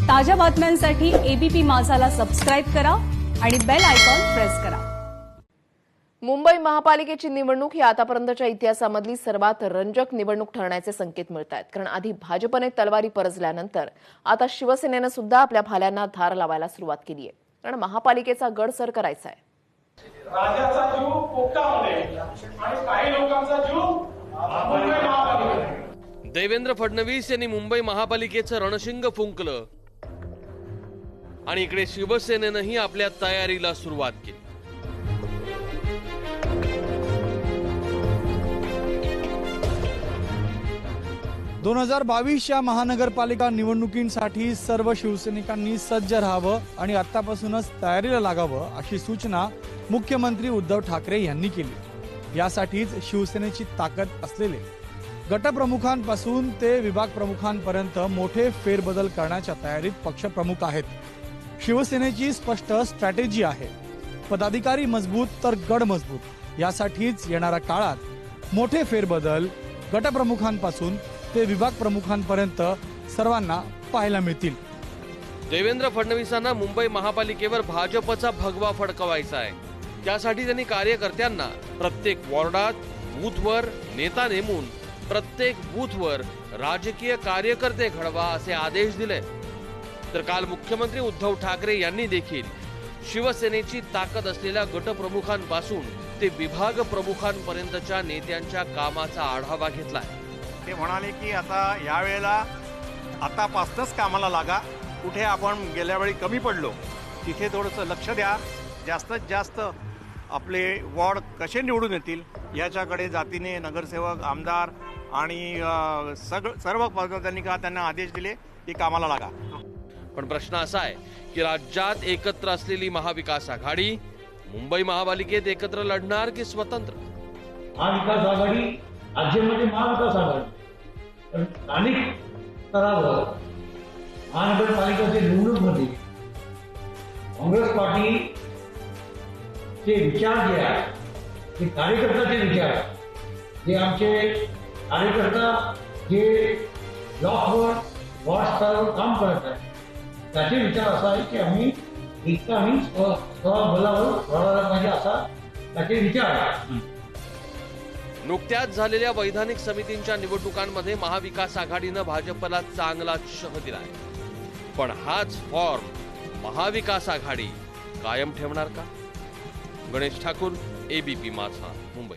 ताज्या बातम्यांसाठी ABP माझाला subscribe करा आणि बेल आयकॉन प्रेस करा। मुंबई महापालिकेची निवडणूक ही आतापर्यंतच्या इतिहासामधली सर्वात रंजक निवडणूक ठरण्याचे संकेत मिळतात। कारण आधी भाजपने तलवारी परजल्यानंतर आता शिवसेनेने सुद्धा आपल्या भाल्यांना धार लावायला सुरुवात केली आहे। कारण महापालिकेचा गड सर करायचा आहे। राज्याचा जीव पोटामध्ये आणि काही लोकांचा जीव मुंबई महापालिकेत। देवेंद्र फडणवीस यांनी मुंबई महापालिकेचं रणशिंग फुंकलं आणि इकडे शिवसेनेनंही आपल्या तयारीला सुरुवात केली। दोन 2022 या महानगरपालिका निवडणुकींसाठी सर्व शिवसैनिकांनी सज्ज राहावं आणि आतापासूनच तयारीला लागावं अशी सूचना मुख्यमंत्री उद्धव ठाकरे यांनी केली। यासाठीच शिवसेनेची ताकद असलेले गटप्रमुखांपासून ते विभाग प्रमुखांपर्यंत मोठे फेरबदल करण्याच्या तयारीत पक्षप्रमुख आहेत। शिवसेनेची स्पष्ट स्ट्रॅटेजी आहे। पदाधिकारी मजबूत तर गड मजबूत। यासाठीच येणाऱ्या काळात मोठे फेरबदल गटप्रमुखांपासून ते विभाग प्रमुखांपर्यंत सर्वांना पाहायला मिळतील। देवेंद्र फडणवीसांना मुंबई महापालिकेवर भाजपचा भगवा फडकवायचा आहे। त्यासाठी त्यांनी कार्यकर्त्यांना प्रत्येक वॉर्डात बूथवर नेता नेमून प्रत्येक बूथवर राजकीय कार्यकर्ते घडवा असे आदेश दिले। तर काल मुख्यमंत्री उद्धव ठाकरे यांनी देखील शिवसेनेची ताकद असलेल्या गटप्रमुखांपासून ते विभाग प्रमुखांपर्यंतच्या नेत्यांच्या कामाचा आढावा घेतला। ते म्हणाले की आता यावेळेला आतापासूनच कामाला लागा। कुठे आपण गेल्या वेळी कमी पडलो तिथे थोडंसं लक्ष द्या। जास्तीत जास्त आपले वॉर्ड कसे निवडून येतील याच्याकडे जातीने नगरसेवक आमदार आणि सर्व पदाधिकाऱ्यांनी त्यांना आदेश दिले की कामाला लागा। पण प्रश्न असा आहे की राज्यात एकत्र असलेली महाविकास आघाडी मुंबई महापालिकेत एकत्र लढणार की स्वतंत्र? महाविकास आघाडी राज्यामध्ये महाविकास आघाडी स्थानिक स्तरावर महानगरपालिकेच्या निवडणुकीमध्ये काँग्रेस पार्टीचे विचार जे आहेत ते कार्यकर्त्याचे विचार जे आमचे कार्यकर्ता जे ब्लॉकवर वॉर्ड स्तरावर काम करत आहेत त्याचे विचार असा आहे की आम्ही स्वबलावर लढायला पाहिजे असा त्याचे विचार आहे। नुकत्याच झालेल्या वैधानिक समितींच्या निवडणुकांमध्ये महाविकास आघाडीनं भाजपला चांगला शह दिलाय। पण हाच फॉर्म महाविकास आघाडी कायम ठेवणार का? गणेश ठाकूर, एबीपी माझा, मुंबई।